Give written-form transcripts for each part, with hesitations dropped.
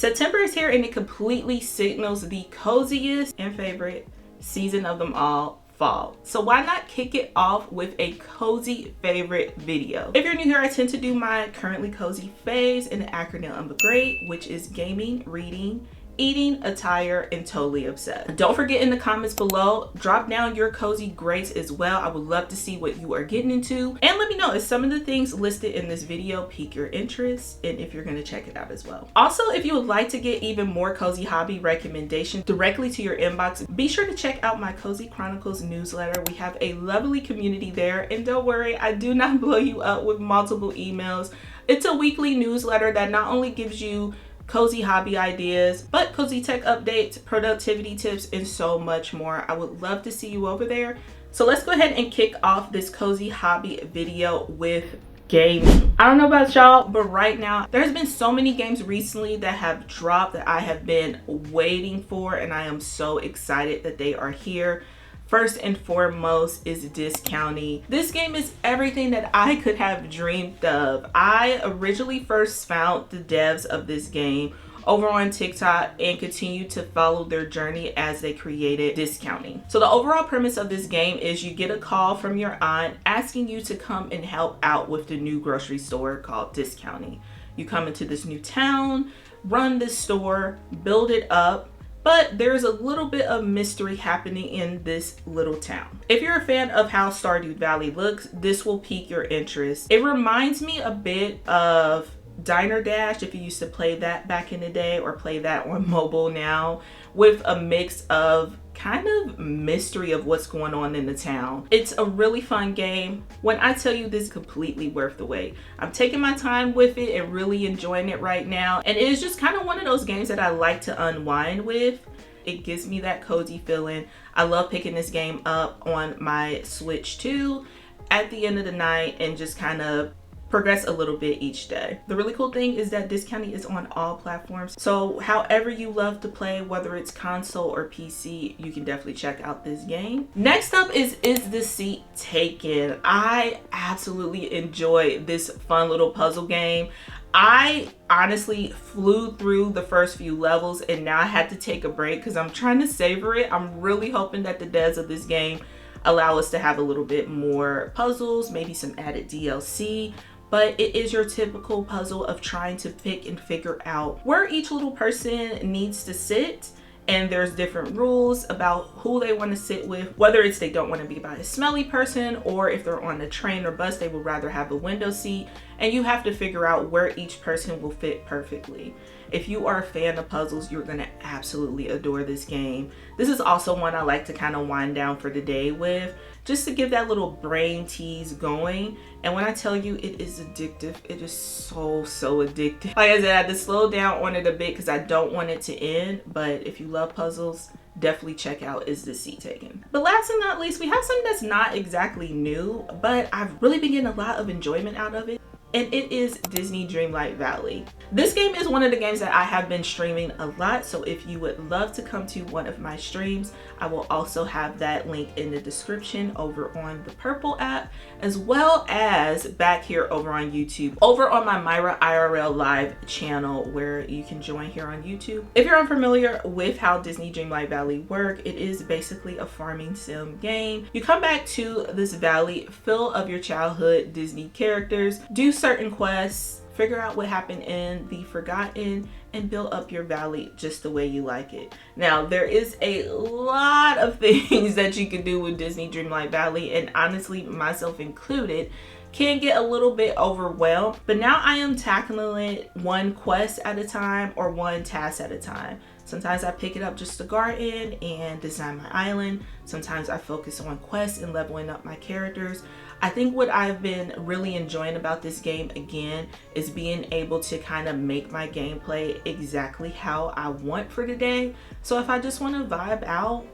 September is here and it completely signals the coziest and favorite season of them all, fall. So why not kick it off with a cozy favorite video? If you're new here, I tend to do my currently cozy faves in the acronym of GREAT, which is gaming, reading, eating, attire, and totally obsessed. Don't forget in the comments below, drop down your cozy grades as well. I would love to see what you are getting into, and let me know if some of the things listed in this video pique your interest and if you're going to check it out as well. Also, if you would like to get even more cozy hobby recommendations directly to your inbox, be sure to check out my Cozy Chronicles newsletter. We have a lovely community there, and don't worry, I do not blow you up with multiple emails. It's a weekly newsletter that not only gives you cozy hobby ideas, but cozy tech updates, productivity tips, and so much more. I would love to see you over there. So let's go ahead and kick off this cozy hobby video with gaming. I don't know about y'all, but right now there's been so many games recently that have dropped that I have been waiting for, and I am so excited that they are here. First and foremost is Discounty. This game is everything that I could have dreamed of. I originally first found the devs of this game over on TikTok and continue to follow their journey as they created Discounting. So the overall premise of this game is you get a call from your aunt asking you to come and help out with the new grocery store called Discounting. You come into this new town, run this store, build it up, but there's a little bit of mystery happening in this little town. If you're a fan of how Stardew Valley looks, this will pique your interest. It reminds me a bit of Diner Dash, if you used to play that back in the day or play that on mobile now, with a mix of kind of mystery of what's going on in the town. It's a really fun game. When I tell you this is completely worth the wait, I'm taking my time with it and really enjoying it right now. And it is just kind of one of those games that I like to unwind with. It gives me that cozy feeling. I love picking this game up on my Switch too at the end of the night and just kind of progress a little bit each day. The really cool thing is that Discounting is on all platforms. So however you love to play, whether it's console or PC, you can definitely check out this game. Next up is the Seat Taken? I absolutely enjoy this fun little puzzle game. I honestly flew through the first few levels and now I had to take a break because I'm trying to savor it. I'm really hoping that the devs of this game allow us to have a little bit more puzzles, maybe some added DLC. But it is your typical puzzle of trying to pick and figure out where each little person needs to sit. And there's different rules about who they want to sit with, whether it's they don't want to be by a smelly person, or if they're on a train or bus, they would rather have a window seat. And you have to figure out where each person will fit perfectly. If you are a fan of puzzles, you're going to absolutely adore this game. This is also one I like to kind of wind down for the day with, just to give that little brain tease going. And when I tell you it is addictive, it is so addictive. Like I said, I had to slow down on it a bit because I don't want it to end. But if you love puzzles, definitely check out Is the Seat Taken? But last and not least, we have something that's not exactly new, but I've really been getting a lot of enjoyment out of it. And it is Disney Dreamlight Valley. This game is one of the games that I have been streaming a lot, so if you would love to come to one of my streams, I will also have that link in the description over on the Purple app, as well as back here over on YouTube, over on my Myra IRL live channel where you can join here on YouTube. If you're unfamiliar with how Disney Dreamlight Valley work, it is basically a farming sim game. You come back to this valley full of your childhood Disney characters, do certain quests, figure out what happened in the Forgotten, and build up your valley just the way you like it. Now, there is a lot of things that you can do with Disney Dreamlight Valley, and honestly, myself included, can get a little bit overwhelmed. But now I am tackling it one quest at a time or one task at a time. Sometimes I pick it up just to garden and design my island. Sometimes I focus on quests and leveling up my characters. I think what I've been really enjoying about this game again is being able to kind of make my gameplay exactly how I want for the day. So if I just want to vibe out,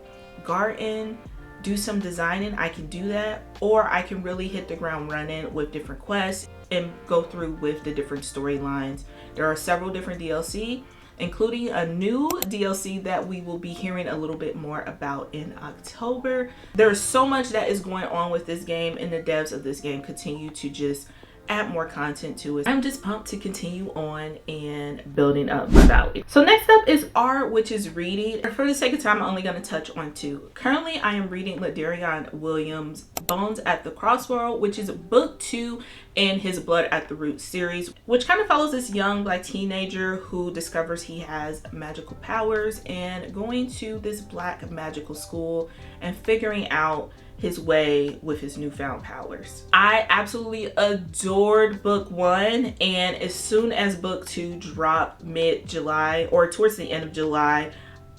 garden, do some designing, I can do that. Or I can really hit the ground running with different quests and go through with the different storylines. There are several different DLC, including a new DLC that we will be hearing a little bit more about in October. There's so much that is going on with this game, and the devs of this game continue to just add more content to it. I'm just pumped to continue on and building up my value. So next up is R, which is reading. For the sake of time, I'm only going to touch on 2. Currently, I am reading Ladarian Williams' Bones at the Crossroad, which is book 2 in his Blood at the Root series, which kind of follows this young Black teenager who discovers he has magical powers and going to this Black magical school and figuring out his way with his newfound powers. I absolutely adored book 1, and as soon as book 2 dropped mid-July or towards the end of July,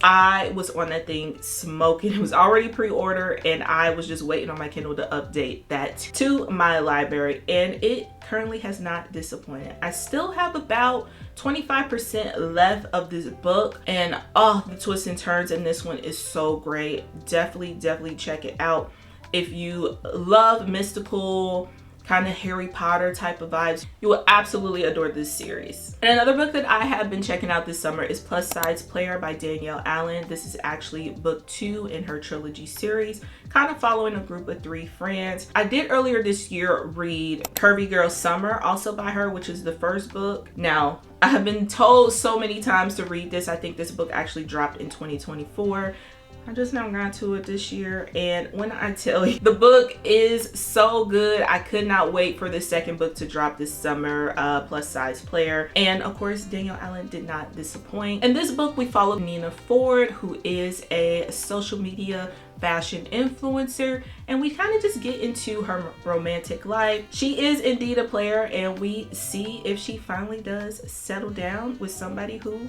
I was on that thing smoking. It was already pre-ordered and I was just waiting on my Kindle to update that to my library, and it currently has not disappointed. I still have about 25% left of this book, and the twists and turns in this one is so great. Definitely check it out. If you love mystical, kind of Harry Potter type of vibes, you will absolutely adore this series. And another book that I have been checking out this summer is Plus Size Player by Danielle Allen. This is actually book 2 in her trilogy series, kind of following a group of 3 friends. I did earlier this year read Curvy Girl Summer, also by her, which is the first book. Now, I have been told so many times to read this. I think this book actually dropped in 2024. I just now got to it this year, and when I tell you, the book is so good. I could not wait for the second book to drop this summer, Plus Size Player. And of course, Danielle Allen did not disappoint. In this book, we follow Nina Ford, who is a social media fashion influencer, and we kind of just get into her romantic life. She is indeed a player, and we see if she finally does settle down with somebody who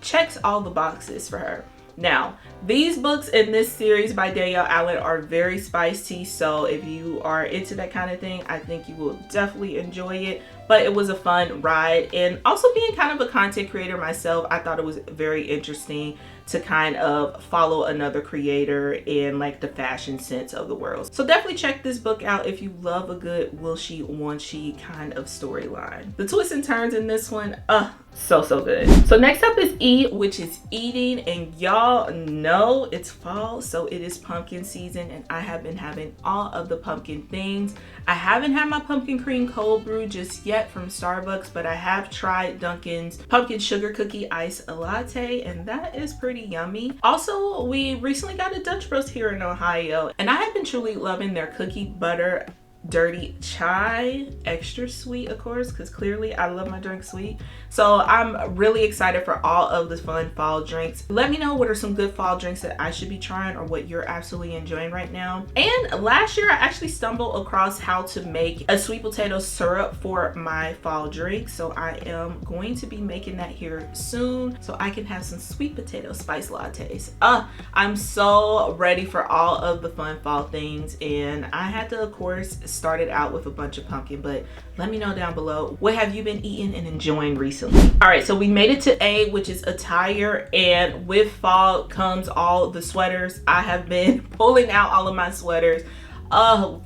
checks all the boxes for her. Now, these books in this series by Danielle Allen are very spicy, so if you are into that kind of thing, I think you will definitely enjoy it. But it was a fun ride, and also being kind of a content creator myself, I thought it was very interesting to kind of follow another creator in like the fashion sense of the world. So definitely check this book out if you love a good will she won't she kind of storyline. The twists and turns in this one, so good. So next up is E, which is eating, and y'all know it's fall, so it is pumpkin season, and I have been having all of the pumpkin things. I haven't had my pumpkin cream cold brew just yet from Starbucks, but I have tried Dunkin's pumpkin sugar cookie ice latte, and that is pretty yummy. Also, we recently got a Dutch Bros here in Ohio, and I have been truly loving their cookie butter dirty chai, extra sweet, of course, because clearly I love my drink sweet. So I'm really excited for all of the fun fall drinks. Let me know what are some good fall drinks that I should be trying, or what you're absolutely enjoying right now. And last year I actually stumbled across how to make a sweet potato syrup for my fall drink, so I am going to be making that here soon so I can have some sweet potato spice lattes. I'm so ready for all of the fun fall things, and I had to, of course, started out with a bunch of pumpkin, but let me know down below, what have you been eating and enjoying recently? All right, so we made it to A, which is attire, and with fall comes all the sweaters. I have been pulling out all of my sweaters.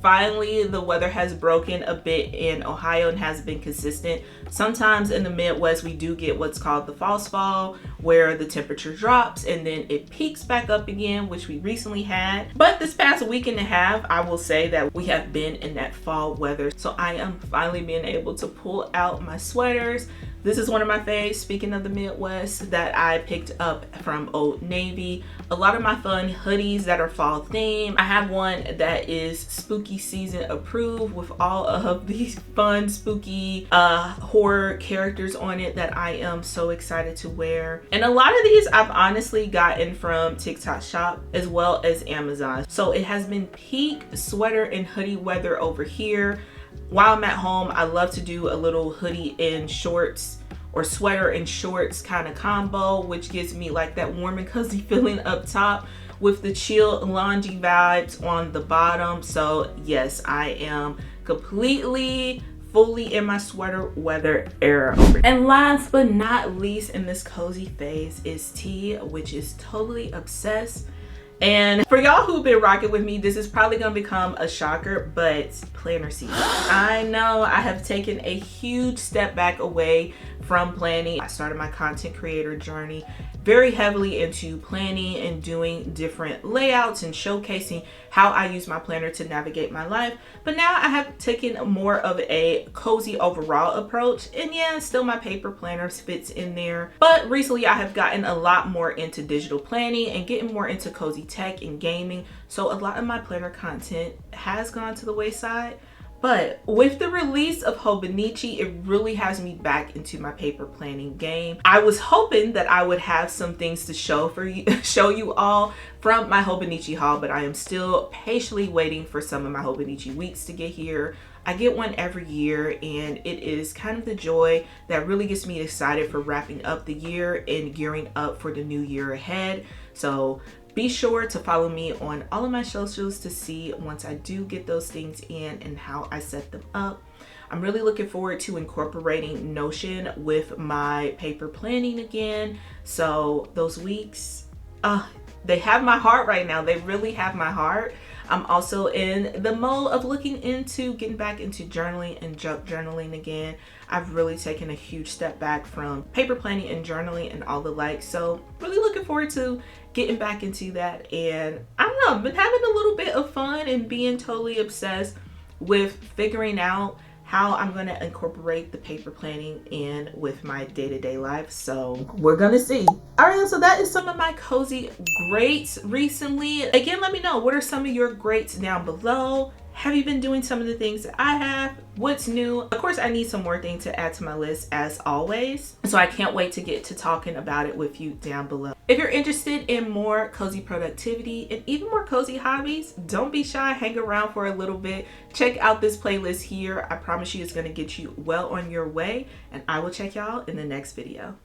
Finally the weather has broken a bit in Ohio and has been consistent. Sometimes in the Midwest we do get what's called the false fall, where the temperature drops and then it peaks back up again, which we recently had. But this past week and a half, I will say that we have been in that fall weather, so I am finally being able to pull out my sweaters. This is one of my faves, speaking of the Midwest, that I picked up from Old Navy. A lot of my fun hoodies that are fall themed. I have one that is spooky season approved with all of these fun spooky horror characters on it that I am so excited to wear. And a lot of these I've honestly gotten from TikTok Shop as well as Amazon. So it has been peak sweater and hoodie weather over here. While I'm at home, I love to do a little hoodie and shorts or sweater and shorts kind of combo, which gives me like that warm and cozy feeling up top with the chill loungy vibes on the bottom. So yes, I am completely fully in my sweater weather era. And last but not least in this cozy phase is T, which is totally obsessed. And for y'all who've been rocking with me, this is probably gonna become a shocker, but planner season. I know I have taken a huge step back away from planning. I started my content creator journey very heavily into planning and doing different layouts and showcasing how I use my planner to navigate my life. But now I have taken more of a cozy overall approach, and yeah, still my paper planner fits in there. But recently I have gotten a lot more into digital planning and getting more into cozy tech and gaming. So a lot of my planner content has gone to the wayside. But with the release of Hobonichi, it really has me back into my paper planning game. I was hoping that I would have some things to show you all from my Hobonichi haul, but I am still patiently waiting for some of my Hobonichi weeks to get here. I get one every year, and it is kind of the joy that really gets me excited for wrapping up the year and gearing up for the new year ahead. So be sure to follow me on all of my socials to see once I do get those things in and how I set them up. I'm really looking forward to incorporating Notion with my paper planning again. So those weeks, they have my heart right now. They really have my heart. I'm also in the mode of looking into getting back into journaling and journaling again. I've really taken a huge step back from paper planning and journaling and all the like. So really looking forward to getting back into that. And I don't know, I've been having a little bit of fun and being totally obsessed with figuring out how I'm going to incorporate the paper planning in with my day-to-day life. So we're going to see. All right, so that is some of my cozy greats recently. Again, let me know, what are some of your greats down below? Have you been doing some of the things that I have? What's new? Of course, I need some more things to add to my list as always. So I can't wait to get to talking about it with you down below. If you're interested in more cozy productivity and even more cozy hobbies, don't be shy, hang around for a little bit. Check out this playlist here. I promise you it's gonna get you well on your way, and I will check y'all in the next video.